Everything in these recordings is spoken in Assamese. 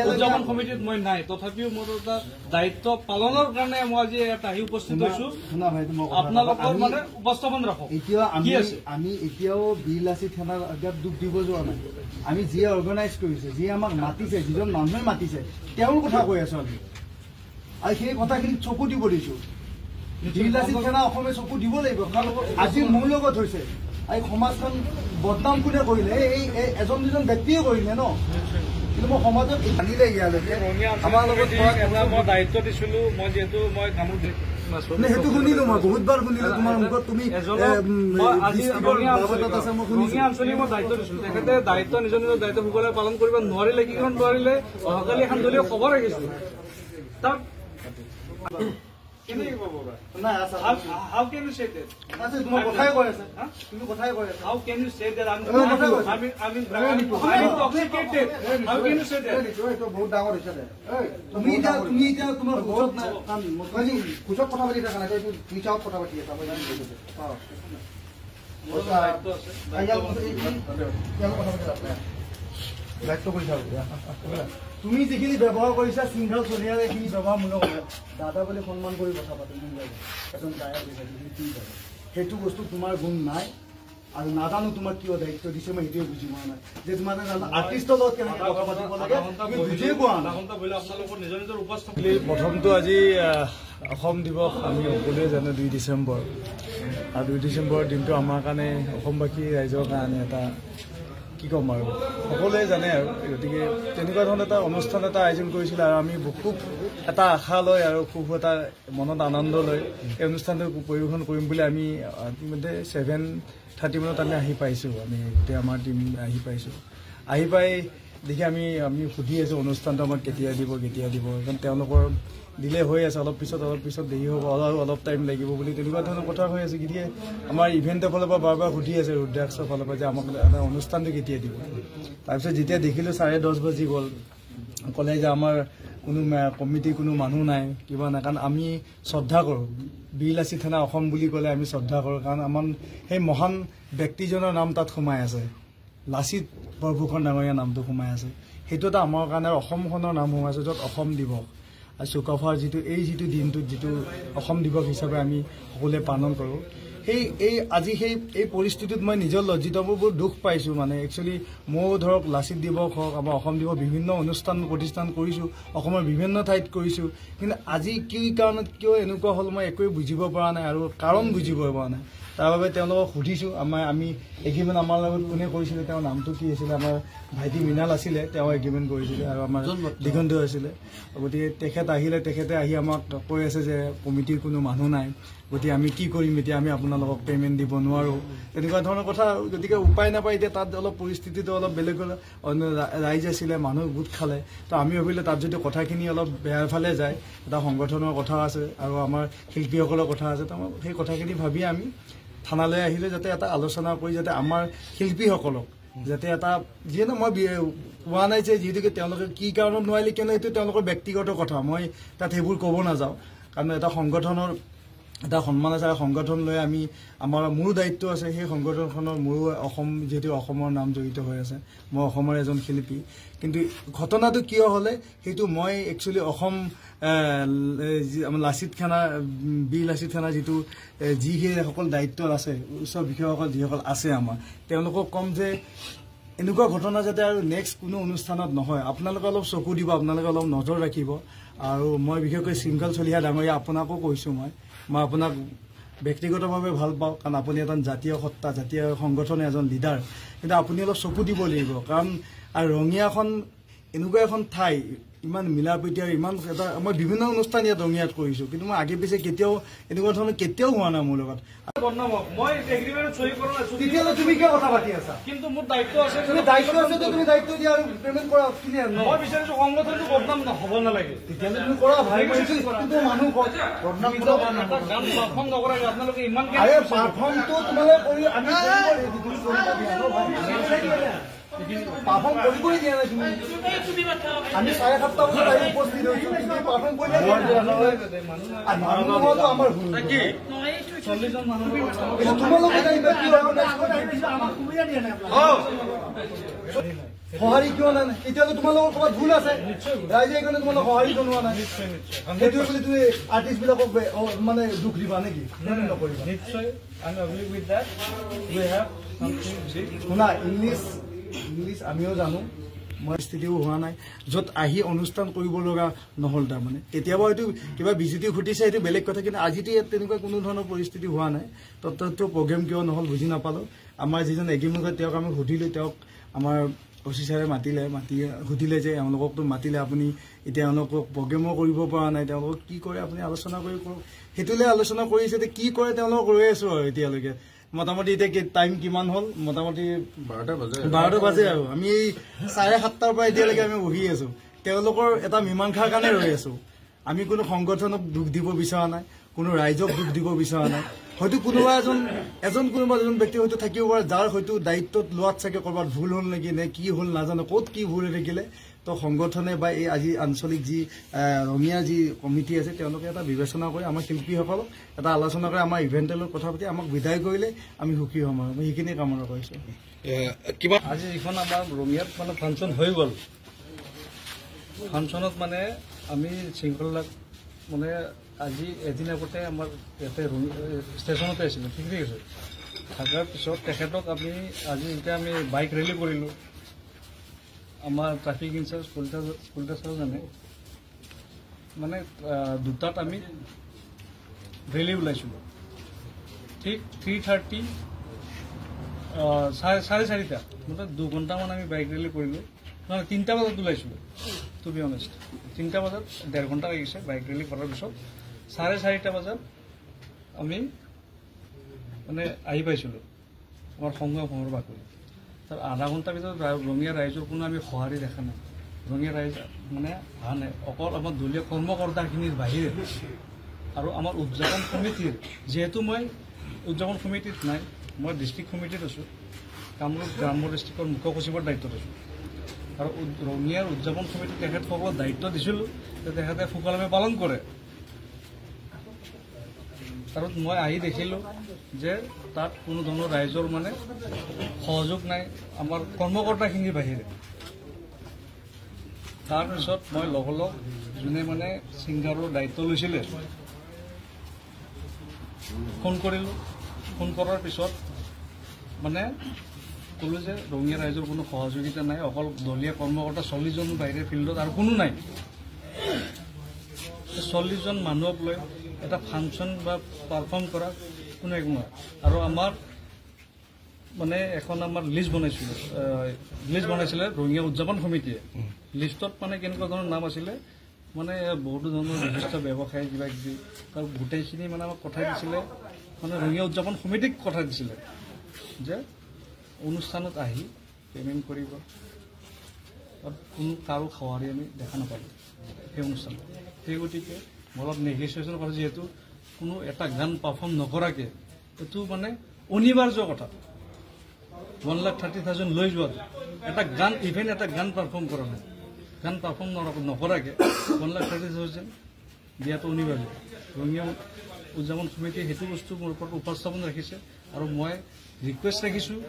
উদযাপন কমিটিত মই নাই, তথাপিও মোৰ এটা দায়িত্ব পালনৰ কাৰণে মই আজি ইয়াত আহি উপস্থিত হৈছো। আপোনালোকৰ মানে উপস্থাপন ৰাখক। আমি এতিয়াও বিৰলাচি থানাৰ আগত দুখ দিব যোৱা নাই। আমি যিয়ে অৰ্গেনাইজ কৰিছে, যিয়ে আমাক মাতিছে, যিজন মানুহে মাতিছে, তেওঁৰ কথা কৈ আছো আমি। আৰু সেই কথাখিনিত চকু দিব দিছো। বিৰলাচি থানা অসমে চকু দিব লাগিব। আজি মোৰ লগত হৈছে, এই সমাজখন বদনাম কোনে কৰিলে? এই এজন দুজন ব্যক্তিয়ে কৰিলে ন। কিন্তু মই সমাজত আনিলে ইয়ালৈকে আমাৰ লগত মই দায়িত্ব দিছিলো। মই যিহেতু মই কামত সেইটো শুনিলো, মই বহুতবাৰ শুনিলো তোমাৰ মুখত। তুমি আঞ্চলিক মই দায়িত্ব দিছিলো। তেখেতে দায়িত্ব নিজৰ নিজৰ দায়িত্ব সুকলে পালন কৰিব নোৱাৰিলে। কিখন নোৱাৰিলে অহাকালি এখন দলীয় খবৰ ৰাখিছিল তাক কেনেকে ক'ব how can you say that? তোমাৰ কথাই কৈ আছে, তুমি কথাই কৈ আছে। How can you say that? I'm intoxicated. How can you say that? এইটো বহুত ডাঙৰ হৈছে দে। তুমি এতিয়া তোমাৰ ঘৰত নাই, কুচক কথা পাতি থাকা নাই, এইটো দুই চাওত কথা পাতি আছা। তুমি যিখিনি ব্যৱহাৰ কৰিছা সিংহল চলিয়াৰ এইখিনি ব্যৱহাৰমূলক দাদা বুলি সন্মান কৰি কথা পাতিম। এজন গায়ক সেইটো বস্তু তোমাৰ গুণ নাই। আৰু নাজানো তোমাক কিয় দায়িত্ব দিছে, মই সেইটোৱে বুজি পোৱা নাই। যে তোমাৰ আৰ্টিষ্টৰ লগত কেনেকৈ কথা পাতিব লাগে বুজিয়ে পোৱা নাই। প্ৰথমটো আজি অসম দিৱস আমি সকলোৱে জানো 2 ডিচেম্বৰ। আৰু 2 ডিচেম্বৰৰ দিনটো আমাৰ কাৰণে, অসমবাসী ৰাইজৰ কাৰণে এটা কি ক'ম আৰু সকলোৱে জানে আৰু। গতিকে তেনেকুৱা ধৰণৰ এটা অনুষ্ঠান এটা আয়োজন কৰিছিলে। আৰু আমি খুব এটা আশা লৈ আৰু খুব এটা মনত আনন্দ লৈ এই অনুষ্ঠানটো পৰিৱেশন কৰিম বুলি আমি ইতিমধ্যে 7:30 মানত আমি আহি পাইছোঁ। আমি গোটেই আমাৰ টীম আহি পাইছোঁ। আহি পাই দেখি আমি সুধি আছোঁ অনুষ্ঠানটো আমাক কেতিয়া দিব। কাৰণ তেওঁলোকৰ দিলে হৈ আছে, অলপ পিছত দেৰি হ'ব, আৰু অলপ টাইম লাগিব বুলি তেনেকুৱা ধৰণৰ কথা হৈ আছে। গতিকে আমাৰ ইভেণ্টৰ ফালৰ পৰা বাৰ সুধি আছে, ৰুদ্ৰাক্ষৰ ফালৰ পৰা, যে আমাক এটা অনুষ্ঠানটো কেতিয়া দিব। তাৰপিছত যেতিয়া দেখিলোঁ 10:30 বাজি গ'ল, ক'লে যে আমাৰ কোনো কমিটিৰ কোনো মানুহ নাই, কিবা নাই। কাৰণ আমি শ্ৰদ্ধা কৰোঁ, বিৰলাচি থানা অসম বুলি ক'লে আমি শ্ৰদ্ধা কৰোঁ। কাৰণ আমাৰ সেই মহান ব্যক্তিজনৰ নাম তাত সোমাই আছে, লাচিত বৰফুকন ডাঙৰীয়া নামটো সোমাই আছে। সেইটো এটা আমাৰ কাৰণে অসমখনৰ নাম সোমাই আছে, য'ত অসম দিৱস আৰু চুকাফাৰ যিটো দিনটোত যিটো অসম দিৱস হিচাপে আমি সকলোৱে পালন কৰোঁ। আজি এই পৰিস্থিতিত মই নিজৰ লজ্জিত, মোৰ বহুত দুখ পাইছোঁ। মানে একচুৱেলি ময়ো ধৰক লাচিত দিৱস হওক, আমাৰ অসম দিৱস বিভিন্ন অনুষ্ঠান প্ৰতিষ্ঠান কৰিছোঁ, অসমৰ বিভিন্ন ঠাইত কৰিছোঁ। কিন্তু আজি কি কাৰণত কিয় এনেকুৱা হ'ল মই একোৱে বুজিব পৰা নাই, আৰু কাৰণ বুজিব পৰা নাই। তাৰ বাবে তেওঁলোকক সুধিছোঁ। আমি এগ্ৰিমেণ্ট আমাৰ লগত কোনে কৰিছিলে, তেওঁৰ নামটো কি আছিলে? আমাৰ ভাইটি মৃণাল আছিলে, তেওঁ এগ্ৰিমেণ্ট কৰিছিলে। আৰু আমাৰ দিগন্ত আছিলে। গতিকে তেখেতে আহি আমাক কৈ আছে যে কমিটিৰ কোনো মানুহ নাই, গতিকে আমি কি কৰিম এতিয়া, আমি আপোনালোকক পে'মেণ্ট দিব নোৱাৰোঁ, তেনেকুৱা ধৰণৰ কথা। গতিকে উপায় নাপায় এতিয়া তাত অলপ পৰিস্থিতিটো অলপ বেলেগ হ'ল। ৰাইজ আছিলে, মানুহ গোট খালে। তো আমি ভাবিলোঁ তাত যদি কথাখিনি অলপ বেয়াৰ ফালে যায়, এটা সংগঠনৰ কথা আছে আৰু আমাৰ শিল্পীসকলৰ কথা আছে, তো সেই কথাখিনি ভাবি আমি থানালৈ আহিলে, যাতে এটা আলোচনা কৰি যাতে আমাৰ শিল্পীসকলক যাতে এটা, যিহেতু মই কোৱা নাই যে যিহেতুকে তেওঁলোকে কি কাৰণত নোৱাৰিলে, কিয়নো এইটো তেওঁলোকৰ ব্যক্তিগত কথা, মই তাত সেইবোৰ ক'ব নাযাওঁ। কাৰণ এটা সংগঠনৰ এটা সন্মান আছে, আৰু সংগঠন লৈ মোৰো দায়িত্ব আছে। সেই সংগঠনখনৰ মোৰো যিহেতু অসমৰ নাম জড়িত হৈ আছে, মই অসমৰ এজন শিল্পী। কিন্তু ঘটনাটো কিয় হ'লে সেইটো মই একচুৱেলি লাচিত থানা, বিৰলাচি থানা যিসকল দায়িত্বত আছে, উচ্চ বিষয়াসকল যিসকল আছে আমাৰ, তেওঁলোকক ক'ম যে এনেকুৱা ঘটনা যাতে আৰু নেক্সট কোনো অনুষ্ঠানত নহয়। আপোনালোকে অলপ চকু দিব, আপোনালোকে অলপ নজৰ ৰাখিব। আৰু মই বিশেষকৈ শৃংখল চলিহা ডাঙৰীয়া আপোনাকো কৈছোঁ, মই আপোনাক ব্যক্তিগতভাৱে ভাল পাওঁ, কাৰণ আপুনি এজন জাতীয় সত্তা, জাতীয় সংগঠনৰ এজন লিডাৰ। কিন্তু আপুনি অলপ চকু দিব লাগিব, কাৰণ আৰু ৰঙিয়াখন এনেকুৱা এখন ঠাই, ইমান মিলা প্ৰীতিৰে ইমান এটা মই বিভিন্ন অনুষ্ঠান ইয়াত ৰঙিয়াত কৰিছোঁ, কিন্তু মই আগে পিছে কেতিয়াও এনেকুৱা ধৰণৰ কেতিয়াও হোৱা নাই মোৰ লগত। মই এগ্ৰিমেণ্টত সহি কৰা নাই। তেতিয়াহ'লে তুমি কিয় কথা পাতি আছা? কিন্তু মোৰ দায়িত্ব আছে। তুমি দায়িত্ব আছে, তুমি দায়িত্ব দিয়া আৰু পেমেণ্ট কৰা। মই বিচাৰিছো সংগঠনটো বদনাম হ'ব নালাগে। তেতিয়াহ'লে তুমি কৰা ভাই, কিন্তু মানুহ বদনাম পাৰফৰ্ম নকৰাকে আপোনালোকে ইমান পাৰফৰ্মটো তোমালোকে কৰি আমি পাৰফৰ্ম কৰি দিয়া নাই তুমি। আমি 7:30 বজাত আহি উপস্থিত হৈছো, তুমি পাৰফৰ্ম কৰি মানুহতো আমাৰ ভুল। 40জন মানুহ তোমালোকে সঁহাৰি কিয় নাই? তেতিয়াহ'লে তোমালোকৰ ক'ৰবাত ভুল আছে, ৰাইজে সেইকাৰণে তোমালোক সঁহাৰি জনোৱা নাই। সেইটো বুলি তুমি আৰ্টিষ্ট বিলাকক মানে দুখ দিবা নেকি? নকৰিবা। নিশ্চয় শুনা, ইংলিছ আমিও জানো, মই স্থিতিও হোৱা নাই য'ত আহি অনুষ্ঠান কৰিব লগা নহ'ল। তাৰমানে কেতিয়াবা হয়তো কিবা বিজুতি ঘটিছে, সেইটো বেলেগ কথা, কিন্তু আজিতো ইয়াত তেনেকুৱা কোনো ধৰণৰ পৰিস্থিতি হোৱা নাই। তথাপিও প্ৰগ্ৰেম কিয় নহ'ল বুজি নাপালোঁ। আমাৰ যিজন এগ্ৰিমেণ্ট তেওঁক আমি সুধিলোঁ, তেওঁক আমাৰ অচি ছাৰে মাতি সুধিলে যে এওঁলোককতো মাতিলে, আপুনি এতিয়া এওঁলোকক প্ৰগ্ৰেমো কৰিব পৰা নাই, তেওঁলোকক কি কৰে আপুনি আলোচনা কৰি কৰক। সেইটোলৈ আলোচনা কৰিছে, যে কি কৰে তেওঁলোকক ৰৈ আছোঁ আৰু এতিয়ালৈকে। মোটামুটি এতিয়া টাইম কিমান হ'ল? মোটামুটি 12টা বাজে আৰু আমি 7:30 পৰা এতিয়ালৈকে আমি বহি আছোঁ। তেওঁলোকৰ এটা মীমাংসাৰ কাৰণে ৰৈ আছোঁ। আমি কোনো সংগঠনক দুখ দিব বিচৰা নাই, কোনো ৰাইজক দুখ দিব বিচৰা নাই। হয়তো কোনোবা এজন ব্যক্তি হয়তো থাকিব পাৰে, যাৰ হয়তো দায়িত্বত লোৱাত চাগে ক'ৰবাত ভুল হ'ল নেকি, নে কি হ'ল নাজানো, ক'ত কি ভুল হৈ থাকিলে। তো সংগঠনে বা এই আজি আঞ্চলিক যি ৰঙিয়া যি কমিটি আছে, তেওঁলোকে এটা বিবেচনা কৰি আমাৰ শিল্পীসকলক এটা আলোচনা কৰি আমাৰ ইভেণ্টৰ লগত কথা পাতি আমাক বিদায় কৰিলে আমি সুখী হ'ম। আৰু মই সেইখিনিয়ে কামনা কৰিছোঁ। আজি যিখন আমাৰ ৰঙিয়াত মানে ফাংচন হৈ গ'ল, ফাংচনত মানে আমি শৃংখলাক মানে আজি এদিন আগতে আমাৰ ইয়াতে ষ্টেচনতে আছিলোঁ, ঠিক আছে। থকাৰ পিছত তেখেতক আমি আজি এতিয়া আমি বাইক ৰেলী কৰিলোঁ। আমাৰ ট্ৰাফিক ইনচাৰ্জ কলিতা ছাৰো জানে, মানে 2টাত আমি ৰেলী ওলাইছিলোঁ। ঠিক 3:30 4:30 মানে 2 ঘণ্টামান আমি বাইক ৰেলী কৰিলোঁ। মানে 3টা বজাত ওলাইছিলোঁ, টু বি অনেষ্ট। 3টা বজাত 1.5 ঘণ্টা লাগিছে বাইক ৰেলী কৰাৰ পিছত। 4:30 বজাত আমি মানে আহি পাইছিলোঁ আমাৰ সংঘৰ বাকৰি। তাৰ আধা ঘণ্টাৰ ভিতৰত ৰঙিয়া ৰাইজৰ কোনো আমি সঁহাৰি দেখা নাই। ৰঙিয়া ৰাইজ মানে অহা নাই, অকল আমাৰ দলীয় কৰ্মকৰ্তাখিনিৰ বাহিৰে। আৰু আমাৰ উদযাপন সমিতিৰ, যিহেতু মই উদযাপন সমিতিত নাই, মই ডিষ্ট্ৰিক্ট কমিটিত আছোঁ, কামৰূপ গ্ৰাম্য ডিষ্ট্ৰিক্টৰ মুখ্য সচিবৰ দায়িত্বত আছোঁ। আৰু ৰঙিয়াৰ উদযাপন সমিতিত তেখেতসকলক দায়িত্ব দিছিলোঁ যে তেখেতে সুকলমে পালন কৰে। আৰু মই আহি দেখিলোঁ যে তাত কোনো ধৰণৰ ৰাইজৰ মানে সহযোগ নাই, আমাৰ কৰ্মকৰ্তাখিনিৰ বাহিৰে। তাৰপিছত মই লগ যোনে মানে ছিংগাৰৰ দায়িত্ব লৈছিলে ফোন কৰিলোঁ। ফোন কৰাৰ পিছত মানে ক'লোঁ যে ৰঙিয়া ৰাইজৰ কোনো সহযোগিতা নাই, অকল দলীয় কৰ্মকৰ্তা 40জনৰ বাহিৰে ফিল্ডত আৰু কোনো নাই। 40জন মানুহক লৈ এটা ফাংচন বা পাৰফৰ্ম কৰা কোনো একো নহয়। আৰু আমাৰ মানে এখন আমাৰ লিষ্ট বনাইছিলে ৰঙিয়া উদযাপন সমিতিয়ে। লিষ্টত মানে কেনেকুৱা ধৰণৰ নাম আছিলে, মানে বহুতো ধৰণৰ বিশিষ্ট ব্যৱসায়ী কিবা কিবি, আৰু গোটেইখিনি মানে আমাক কথা দিছিলে, মানে ৰঙিয়া উদযাপন সমিতিক কথা দিছিলে যে অনুষ্ঠানত আহি পে'মেণ্ট কৰিব। কোনো কাৰো সঁহাৰি আমি দেখা নাপালোঁ সেই অনুষ্ঠানত। সেই গতিকে অলপ নেগচিয়েশ্যন কৰা, যিহেতু কোনো এটা গান পাৰফৰ্ম নকৰাকৈ এইটো মানে অনিবাৰ্য কথা। 1,30,000 লৈ যোৱাটো এটা গান, ইভেন এটা গান পাৰফৰ্ম কৰা নাই, গান পাৰফৰ্ম নকৰাকৈ 1,30,000 দিয়াটো অনিবাৰ্য। ৰঙিয়া উদযাপন সমিতিয়ে সেইটো বস্তু মোৰ ওপৰত উপস্থাপন ৰাখিছে। আৰু মই ৰিকুৱেষ্ট ৰাখিছোঁ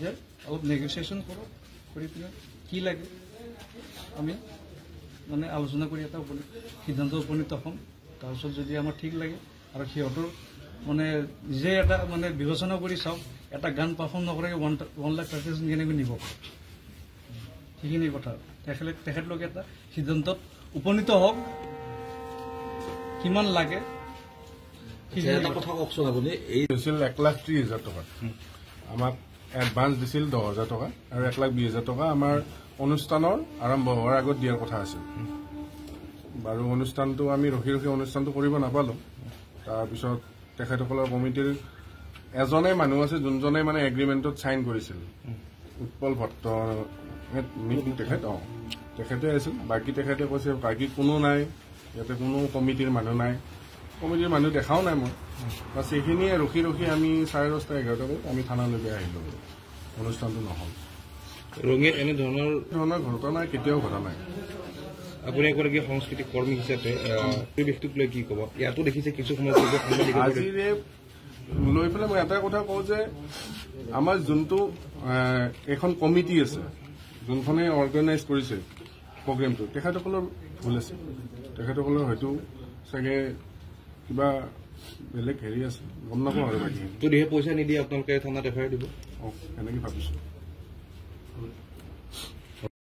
যে অলপ নেগচিয়েশ্যন কৰক, কৰি পিনে কি লাগে আমি মানে আলোচনা কৰি এটা সিদ্ধান্ত উপনীত হ'ম। তাৰপিছত যদি আমাৰ ঠিক লাগে আৰু সিহঁতৰ মানে নিজে এটা মানে বিবেচনা কৰি চাওক, এটা গান পাৰফৰ্ম নকৰাকৈ 1,30,000 কেনেকৈ নিব, সেইখিনি কথা। তেখেতলোকে এটা সিদ্ধান্তত উপনীত হওক, কিমান লাগে। এটা কথা কওকচোন আপুনি, এই দিছিল 1,30,000 টকা, আমাক এডভান্স দিছিল 10,000 টকা আৰু 1,20,000 টকা আমাৰ অনুষ্ঠানৰ আৰম্ভ হোৱাৰ আগত দিয়াৰ কথা আছিল বাৰু অনুষ্ঠানটো আমি ৰখি অনুষ্ঠানটো কৰিব নাপালোঁ তাৰপিছত তেখেতসকলৰ কমিটিৰ এজনে মানুহ আছে যোনজনে মানে এগ্ৰিমেণ্টত চাইন কৰিছিল উৎপল ভট্ট তেখেতে আছিল বাকী তেখেতে কৈছে বাকী কোনো নাই ইয়াতে কোনো কমিটিৰ মানুহ নাই কমিটিৰ মানুহ দেখাও নাই মই বাছ এইখিনিয়ে ৰখি আমি 10:30 11টা বজাত আমি থানালৈকে আহিলোঁ অনুষ্ঠানটো নহ'ল ৰঙিয়াত এনেধৰণৰ ঘটনা কেতিয়াও ঘটা নাই আপুনি এগৰাকী সাংস্কৃতিক কৰ্মী হিচাপে পৰিৱেশটোক লৈ কি ক'ব ইয়াতো দেখিছে কিছু সময় আজিৰে লৈ পেলাই মই এটা কথা কওঁ যে আমাৰ যোনটো এখন কমিটি আছে যোনখনে অৰ্গেনাইজ কৰিছে প্ৰগ্ৰেমটো তেখেতসকলৰ ভুল আছে তেখেতসকলৰ হয়তো চাগে কিবা বেলেগ হেৰি আছে গম নাপাওঁ আৰু বাকী যদিহে পইচা নিদিয়ে আপোনালোকে থানাত এফআইআৰ দিব এনেকৈ ভাবিছোঁ